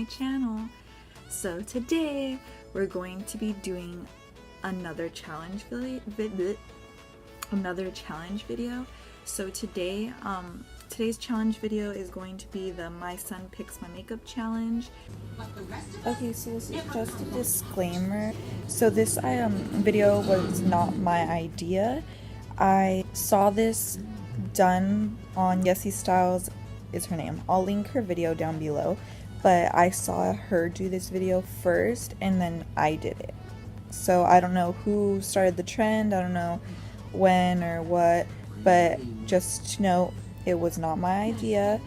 my channel. So today we're going to be doing another challenge video. So today today's challenge video is going to be the My Son Picks My Makeup challenge. Okay, so this is just a disclaimer. So this video was not my idea. I saw this done on Jessistyles is her name. I'll link her video down below, but I saw her do this video first and then I did it. So I don't know who started the trend, I don't know when or what, but just to know, it was not my idea.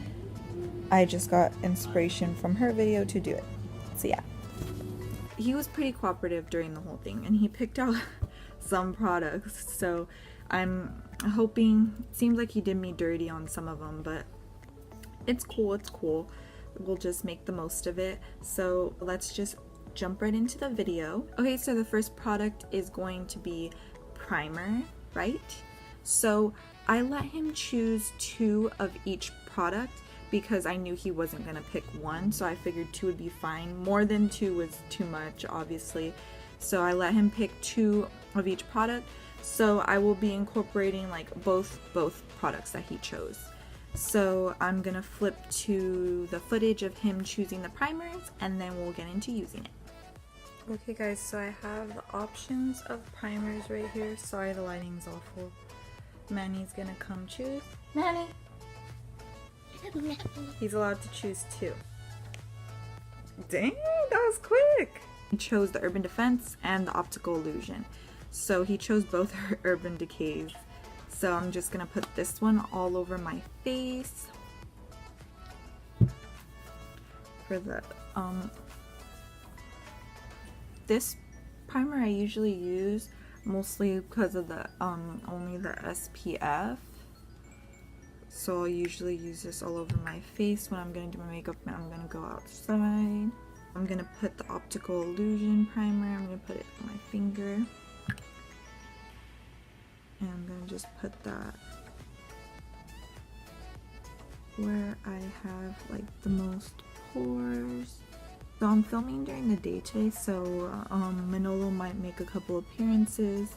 I just got inspiration from her video to do it. So yeah. He was pretty cooperative during the whole thing and he picked out some products, so I'm hoping, it seems like he did me dirty on some of them, but it's cool. We'll just make the most of it. So let's just jump right into the video. Okay, so the first product is going to be primer, right? So I let him choose 2 of each product because I knew he wasn't gonna pick one, so I figured 2 would be fine. More than 2 was too much, obviously. So I let him pick 2 of each product. So I will be incorporating like both products that he chose. So I'm gonna flip to the footage of him choosing the primers and then we'll get into using it. Okay guys, so I have the options of primers right here. Sorry, the lighting's awful. Manny's gonna come choose. Manny! He's allowed to choose 2. Dang, that was quick! He chose the Urban Defense and the Optical Illusion. So he chose both Urban Decays. So I'm just gonna put this one all over my face. For the this primer I usually use mostly because of the only the SPF. So I'll usually use this all over my face when I'm gonna do my makeup and I'm gonna go outside. I'm gonna put the Optical Illusion primer, I'm gonna put it on my finger. And I'm gonna just put that where I have like the most pores. So I'm filming during the day today, so Manolo might make a couple appearances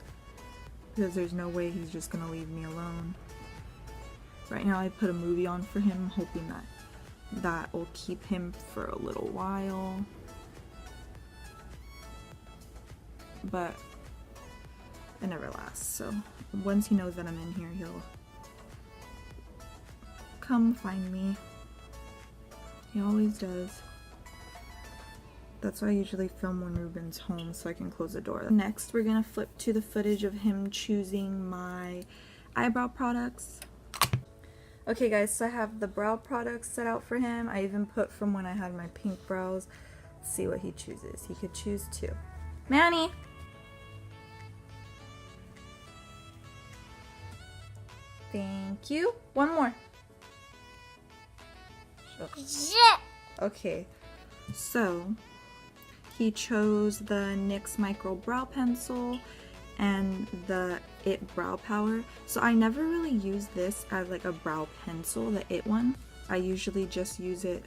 because there's no way he's just gonna leave me alone. Right now I put a movie on for him, hoping that will keep him for a little while. But it never lasts, so once he knows that I'm in here, he'll come find me. He always does. That's why I usually film when Ruben's home so I can close the door. Next, we're gonna flip to the footage of him choosing my eyebrow products. Okay guys, so I have the brow products set out for him. I even put from when I had my pink brows. Let's see what he chooses. He could choose 2. Manny! Thank you. One more. Okay, so he chose the NYX Micro Brow Pencil and the It Brow Power. So I never really use this as like a brow pencil, the It one. I usually just use it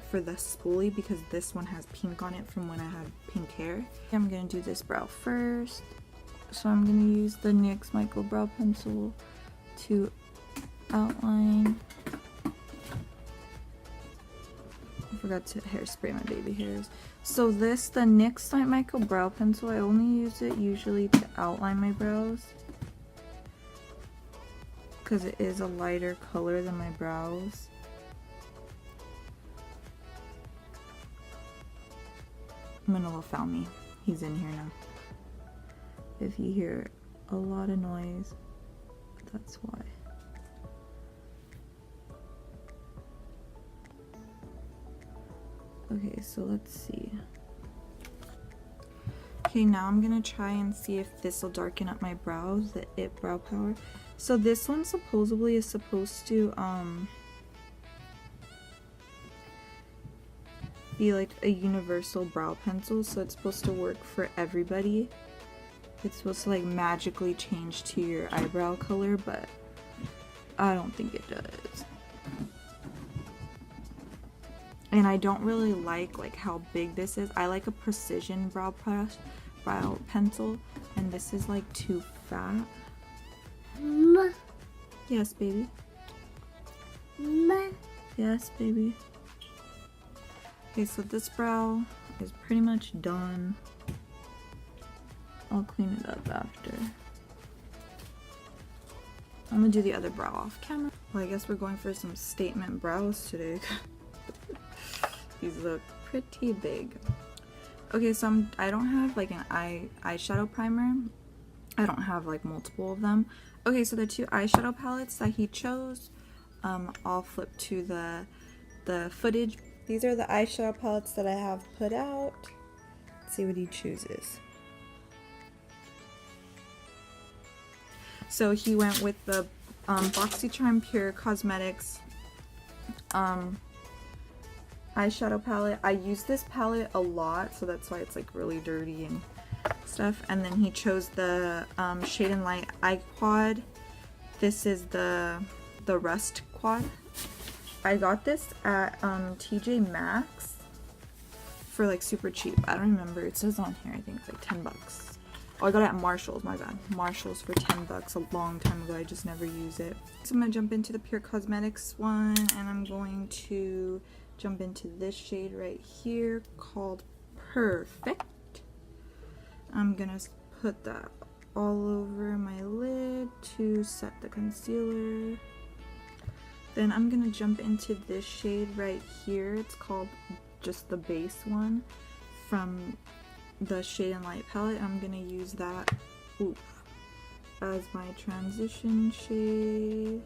for the spoolie because this one has pink on it from when I had pink hair. I'm gonna do this brow first. So I'm gonna use the NYX Micro Brow Pencil to outline. I forgot to hairspray my baby hairs. So the NYX Micro Brow Pencil, I only use it usually to outline my brows because it is a lighter color than my brows. Manolo found me. He's in here now. If you hear a lot of noise, that's why. Okay, so let's see. Okay, now I'm gonna try and see if this will darken up my brows, the It Brow Power. So this one supposedly is supposed to be like a universal brow pencil, so it's supposed to work for everybody. It's supposed to like magically change to your eyebrow color, but I don't think it does. And I don't really like how big this is. I like a precision brow pencil, and this is like too fat. Yes, baby. Yes, baby. Okay, so this brow is pretty much done. I'll clean it up after. I'm gonna do the other brow off camera. Well, I guess we're going for some statement brows today. These look pretty big. Okay, so I don't have like an eyeshadow primer. I don't have like multiple of them. Okay, so the two eyeshadow palettes that he chose, I'll flip to the footage. These are the eyeshadow palettes that I have put out. Let's see what he chooses. So he went with the BoxyCharm Pure Cosmetics eyeshadow palette. I use this palette a lot, so that's why it's like really dirty and stuff. And then he chose the Shade and Light Eye Quad. This is the Rust Quad. I got this at TJ Maxx for like super cheap. I don't remember. It says on here, I think it's like 10 bucks. Oh, I got it at Marshall's, my bad. Marshall's for 10 bucks a long time ago. I just never use it. So I'm gonna jump into the Pure Cosmetics one, and I'm going to jump into this shade right here called Perfect. I'm gonna put that all over my lid to set the concealer. Then I'm gonna jump into this shade right here. It's called just the base one from the Shade and Light palette. I'm gonna use that as my transition shade.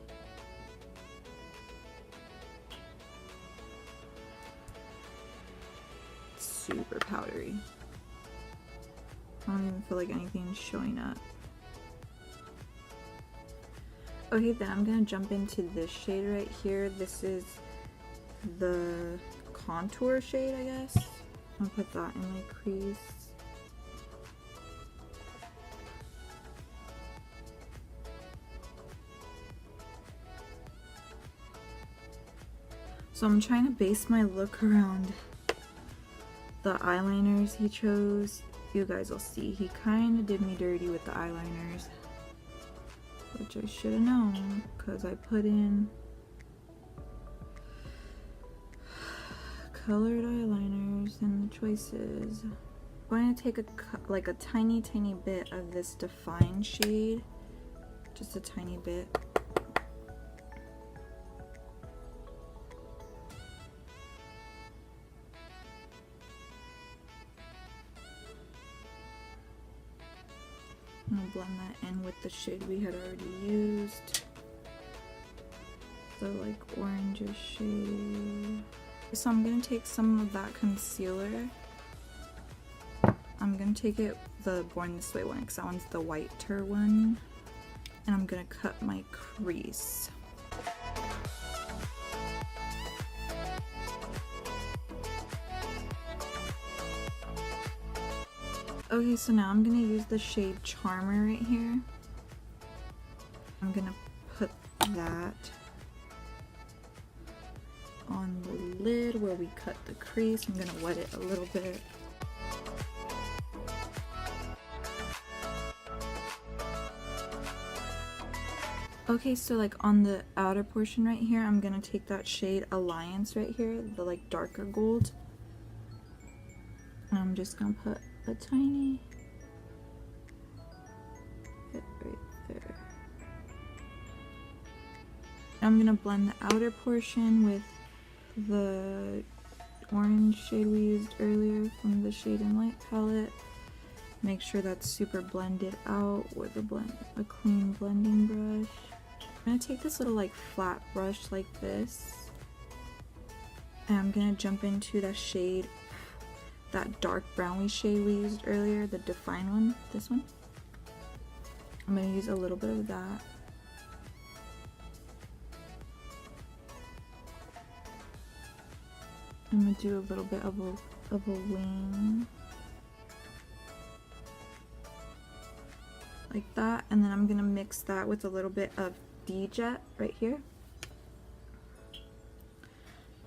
It's super powdery. I don't even feel like anything's showing up. Okay, then I'm gonna jump into this shade right here. This is the contour shade, I guess. I'll put that in my crease. So I'm trying to base my look around the eyeliners he chose. You guys will see, he kind of did me dirty with the eyeliners, which I should have known because I put in colored eyeliners in the choices. I'm going to take a tiny bit of this Define shade, just a tiny bit. I'm gonna blend that in with the shade we had already used, the like orangish shade. So I'm gonna take some of that concealer. I'm gonna take it, the Born This Way one, because that one's the whiter one, and I'm gonna cut my crease. Okay, so now I'm gonna use the shade Charmer right here. I'm gonna put that on the lid where we cut the crease. I'm gonna wet it a little bit. Okay, so like on the outer portion right here, I'm gonna take that shade Alliance right here, the like darker gold. And I'm just gonna put a tiny bit right there. I'm gonna blend the outer portion with the orange shade we used earlier from the Shade and Light palette. Make sure that's super blended out with a clean blending brush. I'm gonna take this little like flat brush like this, and I'm gonna jump into the shade, that dark browny shade we used earlier, the Define one, this one. I'm gonna use a little bit of that. I'm gonna do a little bit of a wing. Like that, and then I'm gonna mix that with a little bit of D-Jet right here.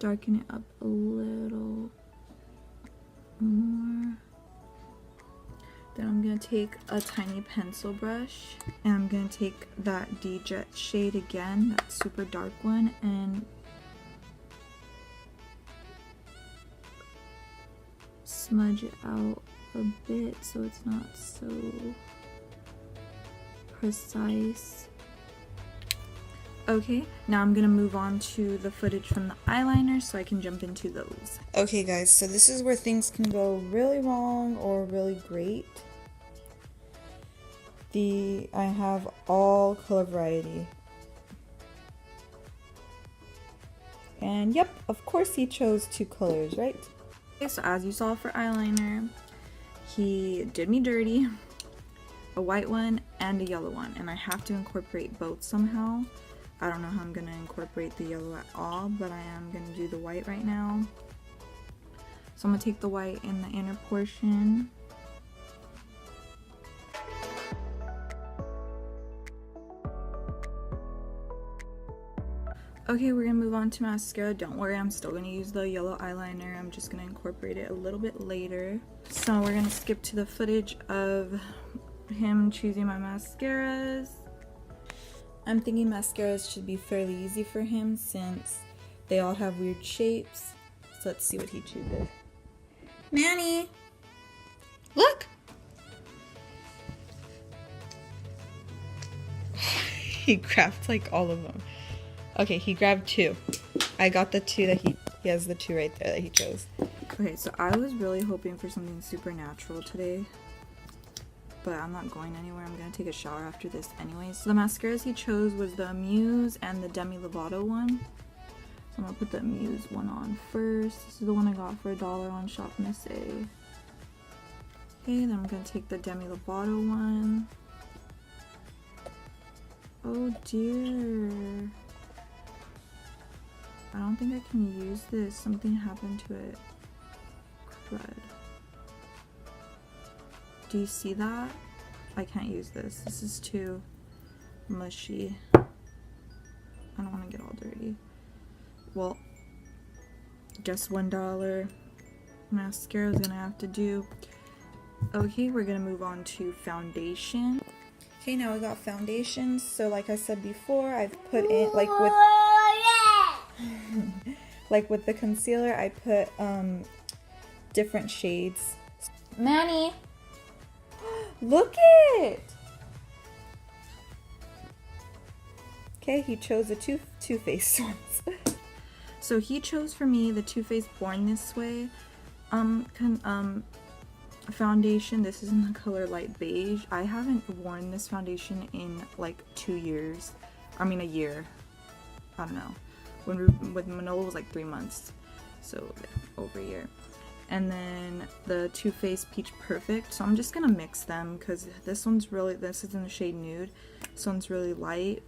darken it up a little more. Then I'm going to take a tiny pencil brush and I'm going to take that D-Jet shade again, that super dark one, and smudge it out a bit so it's not so precise. Okay, now I'm gonna move on to the footage from the eyeliner so I can jump into those. Okay guys, so this is where things can go really wrong or really great. I have all color variety. And yep, of course he chose 2 colors, right? Okay, so as you saw for eyeliner, he did me dirty, a white one and a yellow one, and I have to incorporate both somehow. I don't know how I'm going to incorporate the yellow at all, but I am going to do the white right now. So I'm going to take the white in the inner portion. Okay, we're going to move on to mascara. Don't worry, I'm still going to use the yellow eyeliner. I'm just going to incorporate it a little bit later. So we're going to skip to the footage of him choosing my mascaras. I'm thinking mascaras should be fairly easy for him since they all have weird shapes. So let's see what he chooses. Manny! Look! He grabbed like all of them. Okay, he grabbed 2. I got the 2 that he has the 2 right there that he chose. Okay, so I was really hoping for something supernatural today, but I'm not going anywhere. I'm gonna take a shower after this anyways. So the mascaras he chose was the Muse and the Demi Lovato one. So I'm gonna put the Muse one on first. This is the one I got for $1 on Shop Miss A. Okay, then I'm gonna take the Demi Lovato one. Oh dear. I don't think I can use this. Something happened to it. Crud. Do you see that? I can't use this. This is too mushy. I don't want to get all dirty. Well, guess $1 mascara is gonna have to do. Okay, we're gonna move on to foundation. Okay, now we got foundation. So like I said before, I've put in like with the concealer, I put different shades. Manny! Look it! Okay, he chose the Too Faced ones. So he chose for me the Too Faced Born This Way foundation. This is in the color light beige. I haven't worn this foundation in like 2 years. I mean a year. I don't know. With Manola was like 3 months. So over a year. And then the Too Faced Peach Perfect. So I'm just gonna mix them because this is in the shade Nude. This one's really light.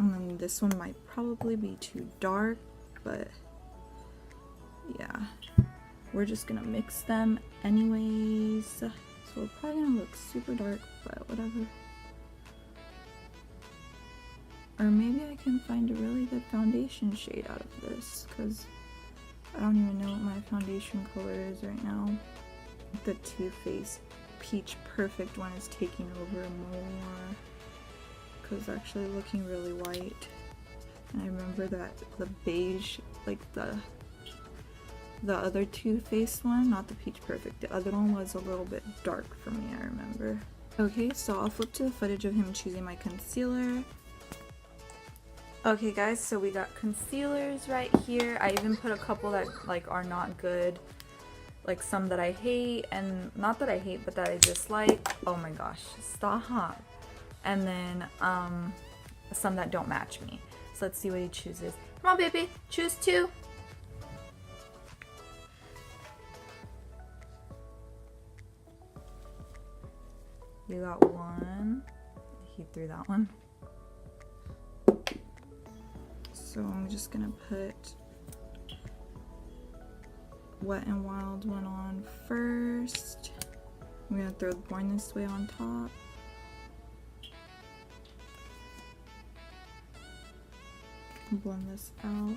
And then this one might probably be too dark, but yeah. We're just gonna mix them anyways. So we're probably gonna look super dark, but whatever. Or maybe I can find a really good foundation shade out of this, because I don't even know what my foundation color is right now. The Too Faced Peach Perfect one is taking over more, because it's actually looking really white. And I remember that the beige, like the other Too Faced one, not the Peach Perfect, the other one was a little bit dark for me, I remember. Okay, so I'll flip to the footage of him choosing my concealer. Okay guys, so we got concealers right here. I even put a couple that like are not good, like some that I hate, and not that I hate but that I dislike. Oh my gosh, stop. And then some that don't match me. So let's see what he chooses. Come on baby, choose 2. You got 1. He threw that one. So I'm just gonna put Wet n Wild one on first. I'm gonna throw Born This Way on top. blend this out.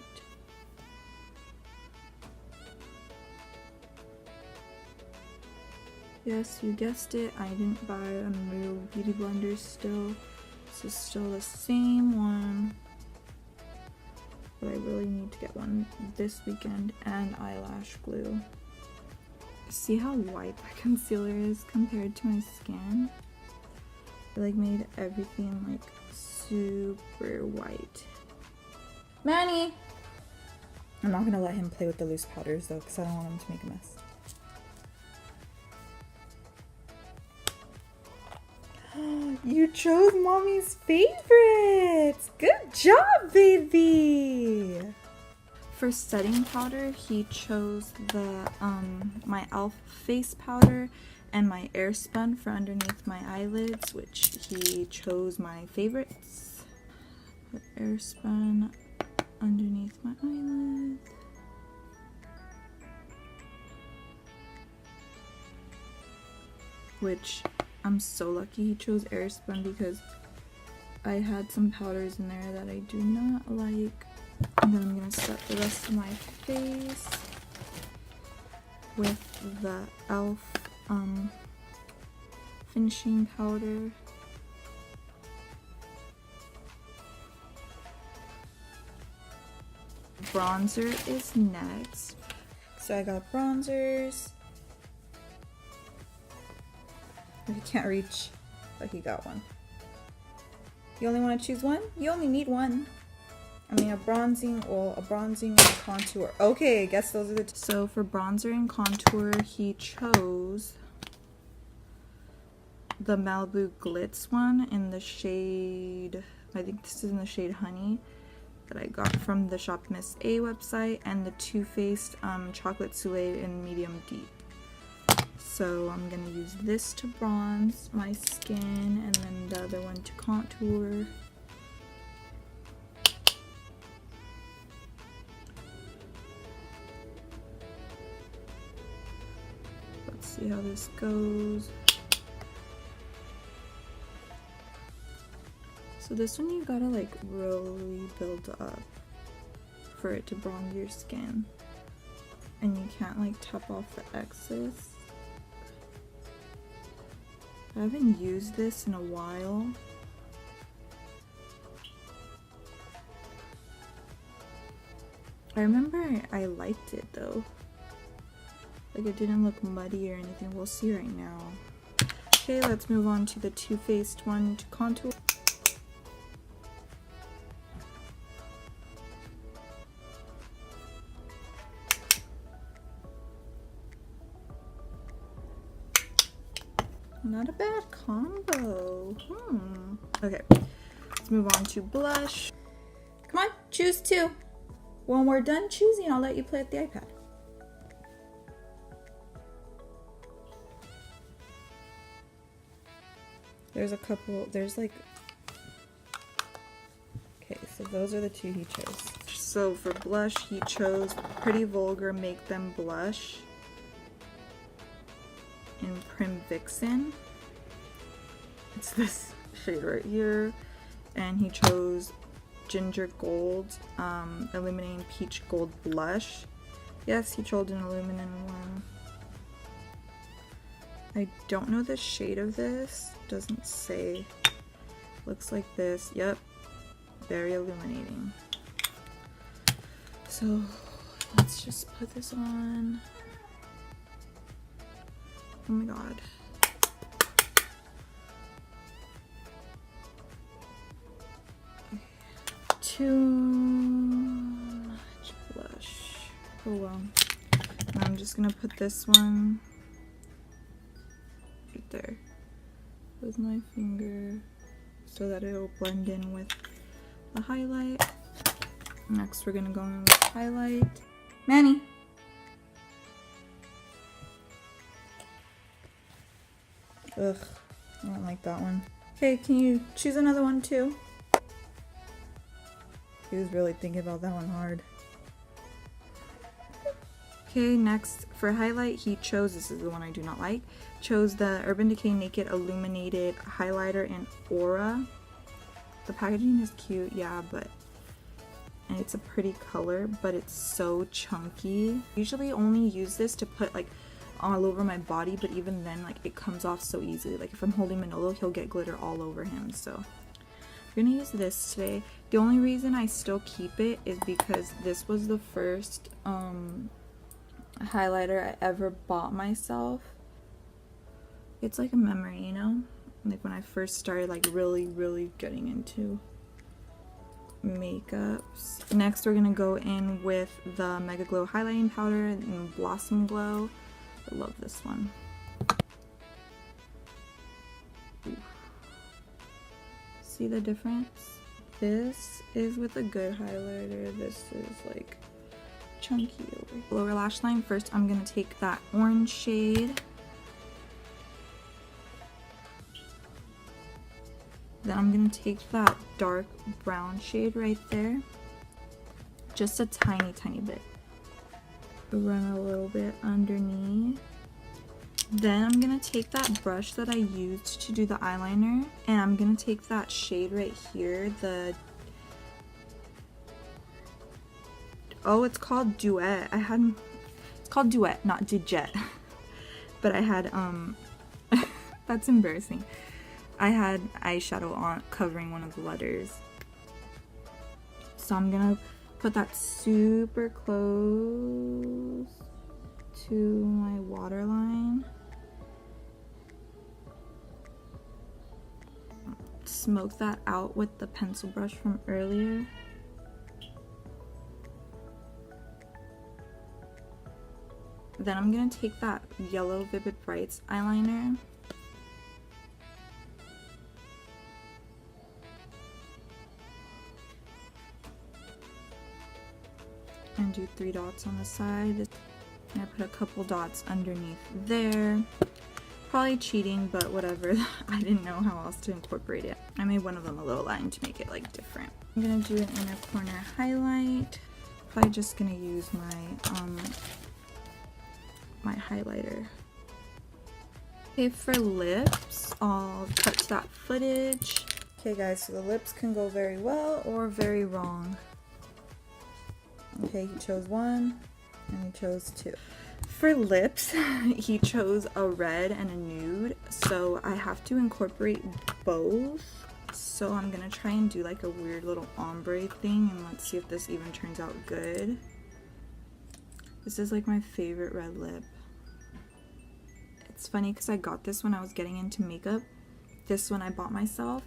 Yes, you guessed it, I didn't buy a real beauty blender still. This is still the same one. But I really need to get one this weekend, and eyelash glue. See how white that concealer is compared to my skin? It like made everything like super white. Manny! I'm not gonna let him play with the loose powders though, because I don't want him to make a mess. You chose mommy's favorites! Good job, baby! For setting powder, he chose the my e.l.f. face powder and my Airspun for underneath my eyelids, which he chose my favorites. Put Airspun underneath my eyelids. Which I'm so lucky he chose Airspun because I had some powders in there that I do not like. And then I'm going to set the rest of my face with the e.l.f. finishing powder. Bronzer is next. So I got bronzers. He can't reach, but he got one. You only want to choose one? You only need one. I mean, a bronzing and a contour. Okay, I guess those are the two. So for bronzer and contour, he chose the Malibu Glitz one in the shade, I think this is in the shade Honey, that I got from the Shop Miss A website, and the Too Faced Chocolate Soleil in medium deep. So I'm going to use this to bronze my skin, and then the other one to contour. Let's see how this goes. So this one you gotta like really build up for it to bronze your skin. And you can't like top off the excess. I haven't used this in a while. I remember I liked it though. Like it didn't look muddy or anything. We'll see right now. Okay, let's move on to the Too Faced one to contour. Not a bad combo. Okay, let's move on to blush. Come on, choose two. When we're done choosing, I'll let you play with the iPad. There's a couple, there's like, okay, so those are the two he chose. So for blush, he chose Pretty Vulgar Make Them Blush in Prim Vixen. It's this shade right here. And he chose Ginger Gold Illuminating Peach Gold Blush. Yes, he chose an illuminating one. I don't know the shade of this. Doesn't say. Looks like this. Yep. Very illuminating. So let's just put this on. Oh my god. Too much blush. Oh well. Now I'm just gonna put this one right there with my finger so that it'll blend in with the highlight. Next we're gonna go in with highlight. Manny! Ugh, I don't like that one. Okay, can you choose another one too? He was really thinking about that one hard. Okay, next for highlight, he chose, this is the one I do not like, chose the Urban Decay Naked Illuminated Highlighter in Aura. The packaging is cute, yeah, but and it's a pretty color, but it's so chunky. Usually only use this to put like all over my body, but even then, like, it comes off so easily. Like if I'm holding Manolo, he'll get glitter all over him. So we're gonna use this today. The only reason I still keep it is because this was the first highlighter I ever bought myself. It's like a memory, you know, like when I first started like really getting into makeups. Next we're gonna go in with the Mega Glow highlighting powder in Blossom Glow. I love this one. Ooh. See the difference? This is with a good highlighter. This is like chunky over here. Lower lash line. First I'm gonna take that orange shade. Then I'm gonna take that dark brown shade right there. Just a tiny bit. Run a little bit underneath. Then I'm gonna take that brush that I used to do the eyeliner, and I'm gonna take that shade right here, oh, it's called Duet. It's called Duet, not Dujet. But I had, that's embarrassing. I had eyeshadow on covering one of the letters. So I'm gonna put that super close to my waterline. Smoke that out with the pencil brush from earlier. Then I'm gonna take that yellow Vivid Brights eyeliner. And do 3 dots on the side. And I put a couple dots underneath there. Probably cheating, but whatever. I didn't know how else to incorporate it. I made one of them a little line to make it like different. I'm gonna do an inner corner highlight. Probably just gonna use my my highlighter. Okay, for lips, I'll cut to that footage. Okay guys, so the lips can go very well or very wrong. Okay, he chose 1 and he chose 2. For lips, he chose a red and a nude, so I have to incorporate both. So I'm gonna try and do like a weird little ombre thing, and let's see if this even turns out good. This is like my favorite red lip. It's funny because I got this when I was getting into makeup. This one I bought myself,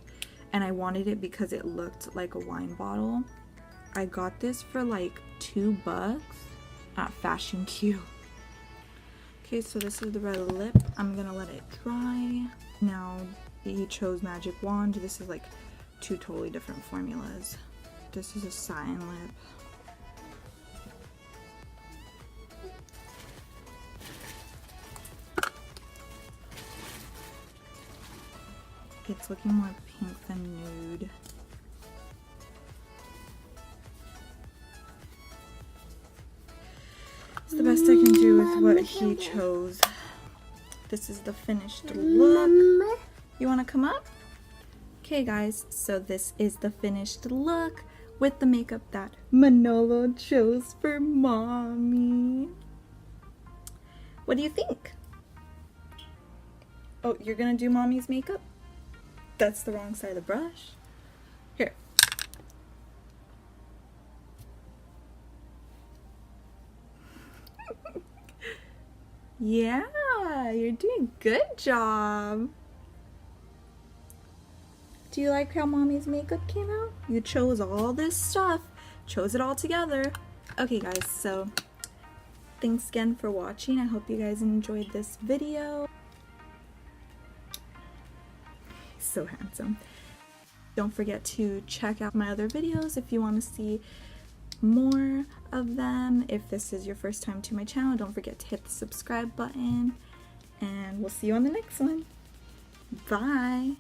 and I wanted it because it looked like a wine bottle. I got this for like $2 at Fashion Q. Okay, so this is the red lip. I'm gonna let it dry. Now he chose Magic Wand. This is like 2 totally different formulas. This is a satin lip. It's looking more pink than nude. It's the best I can do with what he chose. This is the finished look. You want to come up? Okay guys, so this is the finished look with the makeup that Manolo chose for mommy. What do you think? Oh, you're gonna do mommy's makeup? That's the wrong side of the brush. Here. Yeah, you're doing a good job. Do you like how mommy's makeup came out? You chose all this stuff, chose it all together. Okay guys, so thanks again for watching. I hope you guys enjoyed this video. So handsome. Don't forget to check out my other videos if you want to see more of them. If this is your first time to my channel, don't forget to hit the subscribe button, and we'll see you on the next one. Bye.